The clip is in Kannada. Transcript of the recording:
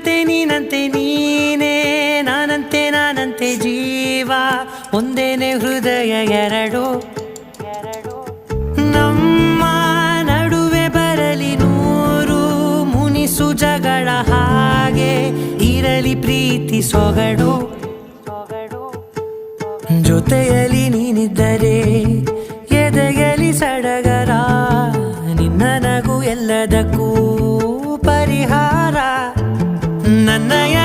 ನೀನಂತೆ ನೀನೇ, ನಾನಂತೆ ಜೀವ ಒಂದೇನೆ ಹೃದಯ ಎರಡು. ನಮ್ಮ ನಡುವೆ ಬರಲಿ ನೂರು ಮುನಿಸು ಜಗಳ, ಹಾಗೆ ಇರಲಿ ಪ್ರೀತಿ ಸೊಗಡು. ಜೊತೆಯಲ್ಲಿ ನೀನಿದ್ದರೆ ಎದೆಯಲಿ ಸಡಗರ, ನಿನ್ನ ನಗು ಎಲ್ಲದಕ್ಕೂ ಪರಿಹಾರ. ನನ್ನಯ